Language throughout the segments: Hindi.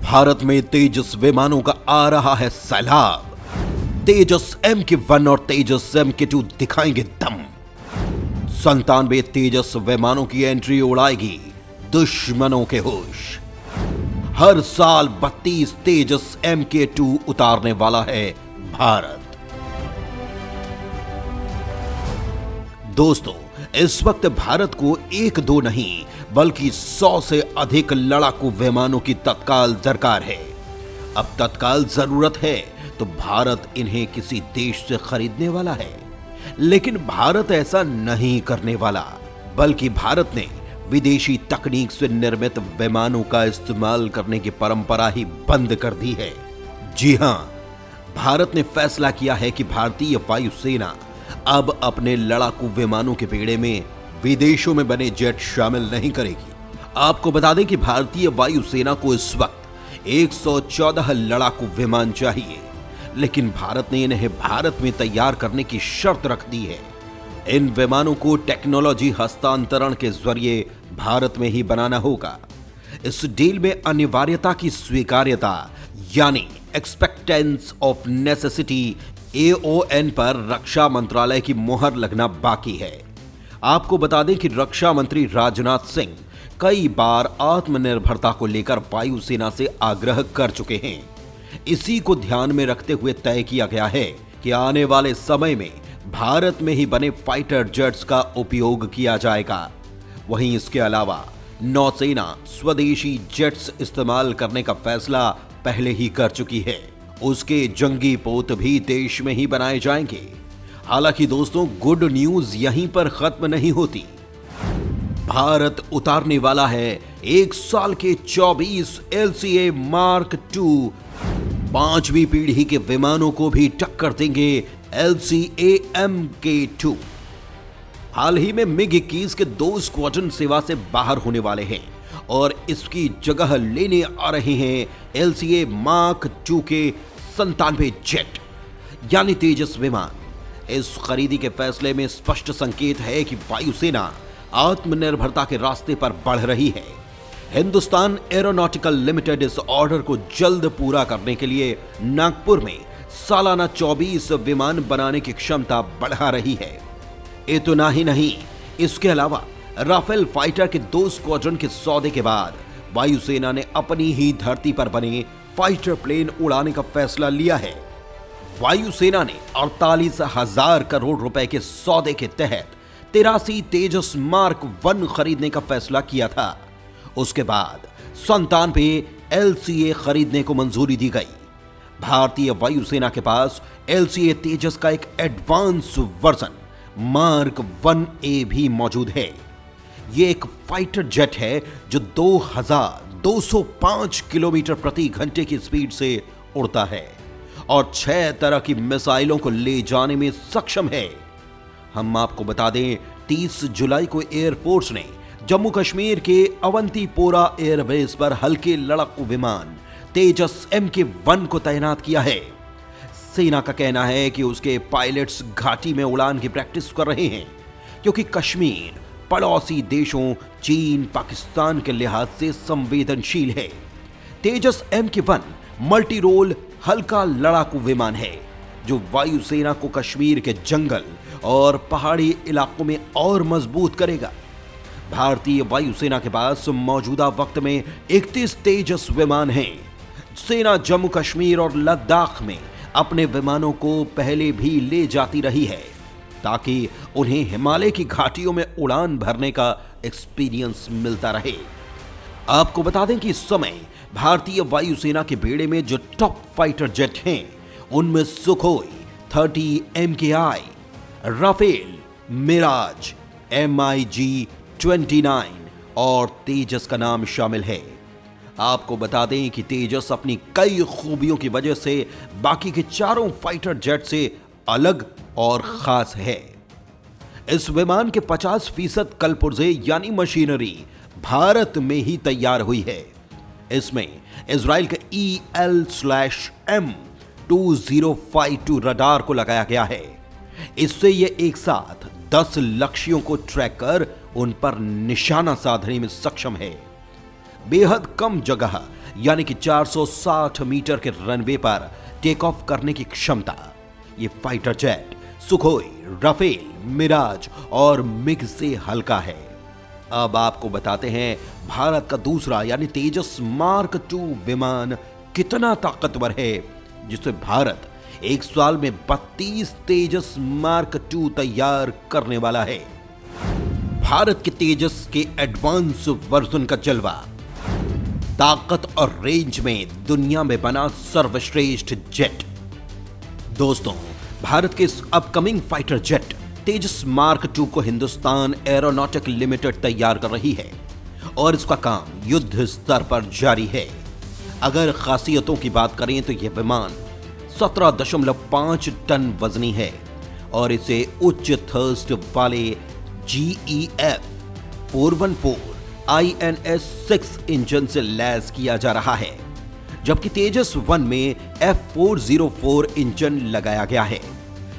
भारत में तेजस विमानों का आ रहा है सैलाब। तेजस MK-1 और तेजस MK-2 दिखाएंगे दम। 97 तेजस विमानों की एंट्री उड़ाएगी दुश्मनों के होश। हर साल 32 तेजस MK-2 उतारने वाला है भारत। दोस्तों, इस वक्त भारत को एक दो नहीं बल्कि 100 से अधिक लड़ाकू विमानों की तत्काल दरकार है। अब तत्काल जरूरत है तो भारत इन्हें किसी देश से खरीदने वाला है, लेकिन भारत ऐसा नहीं करने वाला, बल्कि भारत ने विदेशी तकनीक से निर्मित विमानों का इस्तेमाल करने की परंपरा ही बंद कर दी है। जी हां, भारत ने फैसला किया है कि भारतीय वायुसेना अब अपने लड़ाकू विमानों के बेड़े में विदेशों में बने जेट शामिल नहीं करेगी। आपको बता दें कि भारतीय वायुसेना को इस वक्त 114 लड़ाकू विमान चाहिए, लेकिन भारत ने इन्हें भारत में तैयार करने की शर्त रख दी है। इन विमानों को टेक्नोलॉजी हस्तांतरण के जरिए भारत में ही बनाना होगा। इस डील में अनिवार्यता की स्वीकार्यता यानी एक्सपेक्टेंस ऑफ नेसेसिटी AON पर रक्षा मंत्रालय की मुहर लगना बाकी है। आपको बता दें कि रक्षा मंत्री राजनाथ सिंह कई बार आत्मनिर्भरता को लेकर वायुसेना से आग्रह कर चुके हैं। इसी को ध्यान में रखते हुए तय किया गया है कि आने वाले समय में भारत में ही बने फाइटर जेट्स का उपयोग किया जाएगा। वहीं इसके अलावा नौसेना स्वदेशी जेट्स इस्तेमाल करने का फैसला पहले ही कर चुकी है। उसके जंगी पोत भी देश में ही बनाए जाएंगे। हालांकि दोस्तों, गुड न्यूज यहीं पर खत्म नहीं होती। भारत उतारने वाला है 1 साल के 24 LCA Mark II। 5वीं पीढ़ी के विमानों को भी टक्कर देंगे LCA MK-2। हाल ही में MiG-21 के 2 स्क्वाड्रन सेवा से बाहर होने वाले हैं और इसकी जगह लेने आ रहे हैं LCA Mark II के 97 जेट यानी तेजस विमान। इस खरीदी के फैसले में स्पष्ट संकेत है कि वायुसेना आत्मनिर्भरता के रास्ते पर बढ़ रही है। हिंदुस्तान एरोनॉटिकल लिमिटेड इस ऑर्डर को जल्द पूरा करने के लिए नागपुर में सालाना 24 विमान बनाने की क्षमता बढ़ा रही है। इतना ही नहीं, इसके अलावा राफेल फाइटर के 2 स्क्वाड्रन के सौदे के बाद वायुसेना ने अपनी ही धरती पर बने फाइटर प्लेन उड़ाने का फैसला लिया है। वायुसेना ने 48,000 करोड़ रुपए के सौदे के तहत 83 तेजस मार्क 1 खरीदने का फैसला किया था। उसके बाद 97 LCA खरीदने को मंजूरी दी गई। भारतीय वायुसेना के पास LCA तेजस का एक एडवांस वर्जन मार्क 1A भी मौजूद है। ये एक फाइटर जेट है जो 2205 किलोमीटर प्रति घंटे की स्पीड से उड़ता है और 6 तरह की मिसाइलों को ले जाने में सक्षम है। हम आपको बता दें, 30 जुलाई को एयरफोर्स ने जम्मू कश्मीर के अवंतीपोरा एयरबेस पर हल्के लड़ाकू विमान तेजस MK-1 को तैनात किया है। सेना का कहना है कि उसके पायलट्स घाटी में उड़ान की प्रैक्टिस कर रहे हैं, क्योंकि कश्मीर पड़ोसी देशों चीन, पाकिस्तान के लिहाज से संवेदनशील है। तेजस MK-1 मल्टी रोल हल्का लड़ाकू विमान है जो वायुसेना को कश्मीर के जंगल और पहाड़ी इलाकों में और मजबूत करेगा। भारतीय वायुसेना के पास मौजूदा वक्त में 31 तेजस विमान हैं। सेना जम्मू कश्मीर और लद्दाख में अपने विमानों को पहले भी ले जाती रही है ताकि उन्हें हिमालय की घाटियों में उड़ान भरने का एक्सपीरियंस मिलता रहे। आपको बता दें कि इस समय भारतीय वायुसेना के बेड़े में जो टॉप फाइटर जेट हैं, उनमें Sukhoi 30 MKI, Rafale, Miraj, MiG-29 और तेजस का नाम शामिल है। आपको बता दें कि तेजस अपनी कई खूबियों की वजह से बाकी के चारों फाइटर जेट से अलग और खास है। इस विमान के 50% कलपुर्जे यानी मशीनरी भारत में ही तैयार हुई है। इसमें इजराइल के EL/M2052 रडार को लगाया गया है। इससे ये एक साथ 10 लक्ष्यों को ट्रैक कर उन पर निशाना साधने में सक्षम है। बेहद कम जगह यानी कि 460 मीटर के रनवे पर टेक ऑफ करने की क्षमता। ये fighter jet Sukhoi, Rafale, Mirage और मिग से हल्का है। अब आपको बताते हैं भारत का दूसरा यानी तेजस मार्क 2 विमान कितना ताकतवर है, जिसे भारत एक साल में 32 तेजस मार्क 2 तैयार करने वाला है। भारत के तेजस के एडवांस वर्जन का जलवा, ताकत और रेंज में दुनिया में बना सर्वश्रेष्ठ जेट। दोस्तों, भारत के इस अपकमिंग फाइटर जेट तेजस मार्क 2 को हिंदुस्तान एरोनॉटिक लिमिटेड तैयार कर रही है और इसका काम युद्ध स्तर पर जारी है। अगर खासियतों की बात करें तो यह विमान 17.5 टन वजनी है और इसे उच्च थ्रस्ट वाले GEF 414 INS 6 इंजन से लैस किया जा रहा है, जबकि तेजस 1 में F404 इंजन लगाया गया है।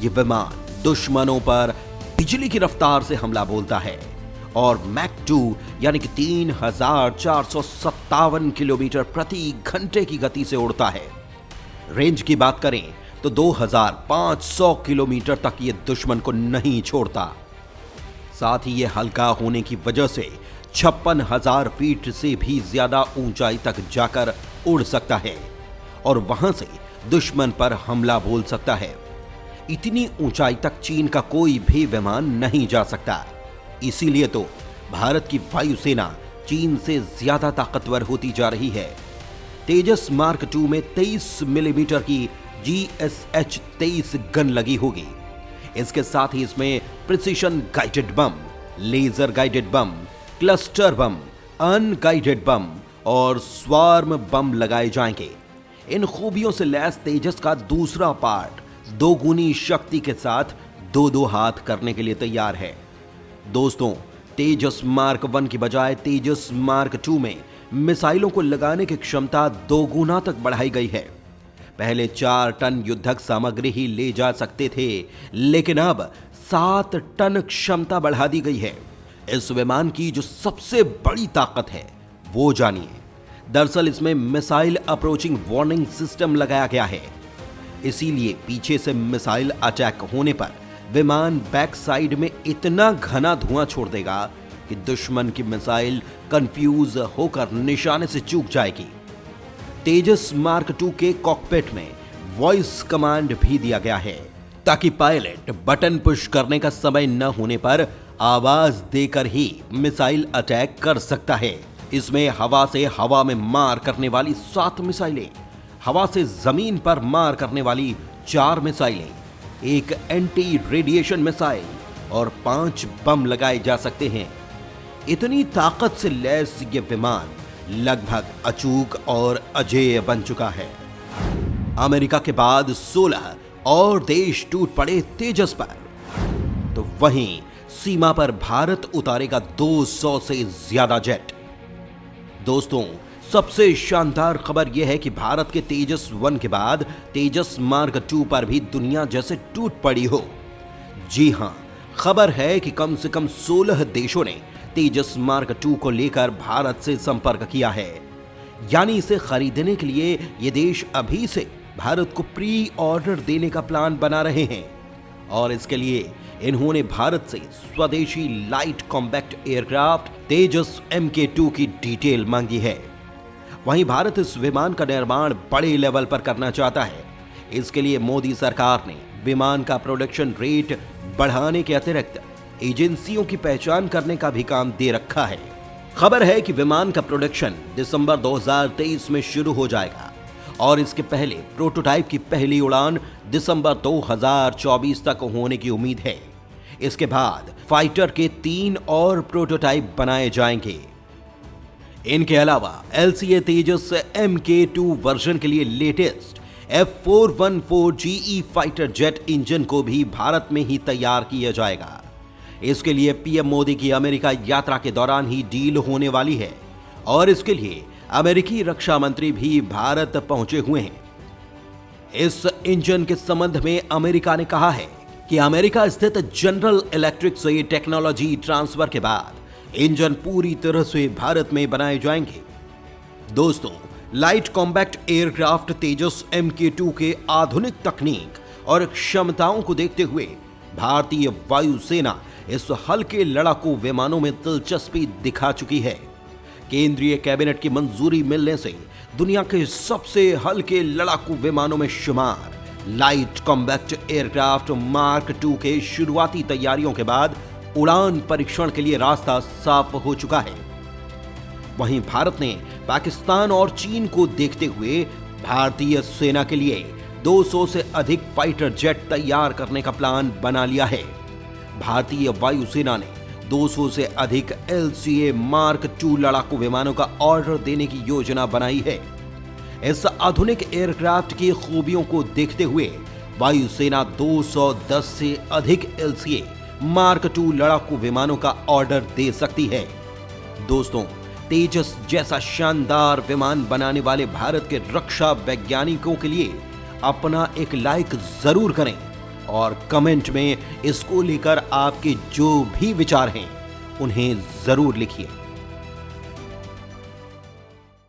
यह विमान दुश्मनों पर बिजली की रफ्तार से हमला बोलता है और मैक 2 यानी कि 3457 किलोमीटर प्रति घंटे की गति से उड़ता है। रेंज की बात करें तो 2500 किलोमीटर तक यह दुश्मन को नहीं छोड़ता। साथ ही यह हल्का होने की वजह से 56,000 फीट से भी ज्यादा ऊंचाई तक जाकर उड़ सकता है और वहां से दुश्मन पर हमला बोल सकता है। इतनी ऊंचाई तक चीन का कोई भी विमान नहीं जा सकता। इसीलिए तो भारत की वायुसेना चीन से ज्यादा ताकतवर होती जा रही है। तेजस मार्क 2 में 23 मिलीमीटर की GSH-23 गन लगी होगी। इसके साथ ही इसमें precision guided bomb, laser guided bomb, cluster bomb, unguided bomb और स्वार्म बम लगाए जाएंगे। इन खूबियों से लैस तेजस का दूसरा पार्ट दोगुनी शक्ति के साथ दो हाथ करने के लिए तैयार है। दोस्तों, तेजस मार्क 1 की बजाय तेजस मार्क 2 में मिसाइलों को लगाने की क्षमता 2 गुना तक बढ़ाई गई है। पहले 4 टन युद्धक सामग्री ही ले जा सकते थे, लेकिन अब 7 टन क्षमता बढ़ा दी गई है। इस विमान की जो सबसे बड़ी ताकत है वो जानिए। दरअसल इसमें मिसाइल अप्रोचिंग वार्निंग सिस्टम लगाया गया है। इसीलिए पीछे से मिसाइल अटैक होने पर विमान बैक साइड में इतना घना धुआं छोड़ देगा कि दुश्मन की मिसाइल कंफ्यूज होकर निशाने से चूक जाएगी। तेजस मार्क 2 के कॉकपिट में वॉइस कमांड भी दिया गया है ताकि पायलट बटन पुश करने का समय न होने पर आवाज देकर ही मिसाइल अटैक कर सकता है। इसमें हवा से हवा में मार करने वाली 7 मिसाइलें, हवा से जमीन पर मार करने वाली 4 मिसाइलें, एक एंटी रेडिएशन मिसाइल और 5 बम लगाए जा सकते हैं। इतनी ताकत से लैस ये विमान लगभग अचूक और अजेय बन चुका है। अमेरिका के बाद 16 और देश टूट पड़े तेजस पर, तो वहीं सीमा पर भारत उतारेगा 200 से ज्यादा जेट। दोस्तों, सबसे शानदार खबर यह है कि भारत के तेजस 1 के बाद तेजस मार्क 2 पर भी दुनिया जैसे टूट पड़ी हो। जी हां, खबर है कि कम से कम 16 देशों ने तेजस मार्क 2 को लेकर भारत से संपर्क किया है। यानी इसे खरीदने के लिए ये देश अभी से भारत को प्री ऑर्डर देने का प्लान बना रहे हैं और इसके लिए इन्होंने भारत से स्वदेशी लाइट कॉम्पैक्ट एयरक्राफ्ट तेजस MK2 की डिटेल मांगी है। वहीं भारत इस विमान का निर्माण बड़े लेवल पर करना चाहता है। इसके लिए मोदी सरकार ने विमान का प्रोडक्शन रेट बढ़ाने के अतिरिक्त एजेंसियों की पहचान करने का भी काम दे रखा है। खबर है कि विमान का प्रोडक्शन दिसंबर 2023 में शुरू हो जाएगा और इसके पहले प्रोटोटाइप की पहली उड़ान दिसंबर 2024 तक होने की उम्मीद है। इसके बाद फाइटर के 3 और प्रोटोटाइप बनाए जाएंगे। इनके अलावा LCA तेजस MK2 वर्जन के लिए latest F414 GE fighter jet engine को भी भारत में ही तैयार किया जाएगा। इसके लिए पीएम मोदी की अमेरिका यात्रा के दौरान ही डील होने वाली है और इसके लिए अमेरिकी रक्षा मंत्री भी भारत पहुंचे हुए हैं। इस इंजन के संबंध में अमेरिका ने कहा है कि अमेरिका स्थित जनरल इलेक्ट्रिक से टेक्नोलॉजी ट्रांसफर के बाद इंजन पूरी तरह से भारत में बनाए जाएंगे। दोस्तों, लाइट कॉम्बैट एयरक्राफ्ट तेजस MK2 के आधुनिक तकनीक और क्षमताओं को देखते हुए भारतीय वायुसेना इस हल्के लड़ाकू विमानों में दिलचस्पी दिखा चुकी है। केंद्रीय कैबिनेट की मंजूरी मिलने से दुनिया के सबसे हल्के लड़ाकू विमानों में शुमार लाइट कॉम्बैट एयरक्राफ्ट मार्क 2 के शुरुआती तैयारियों के बाद उड़ान परीक्षण के लिए रास्ता साफ हो चुका है। वहीं भारत ने पाकिस्तान और चीन को देखते हुए भारतीय सेना के लिए 200 से अधिक फाइटर जेट तैयार करने का प्लान बना लिया है। भारतीय वायुसेना ने 200 से अधिक LCA मार्क 2 लड़ाकू विमानों का ऑर्डर देने की योजना बनाई है। इस आधुनिक एयरक्राफ्ट की खूबियों को देखते हुए वायुसेना 210 से अधिक LCA मार्क 2 लड़ाकू विमानों का ऑर्डर दे सकती है। दोस्तों, तेजस जैसा शानदार विमान बनाने वाले भारत के रक्षा वैज्ञानिकों के लिए अपना एक लाइक जरूर करें और कमेंट में इसको लेकर आपके जो भी विचार हैं उन्हें जरूर लिखिए।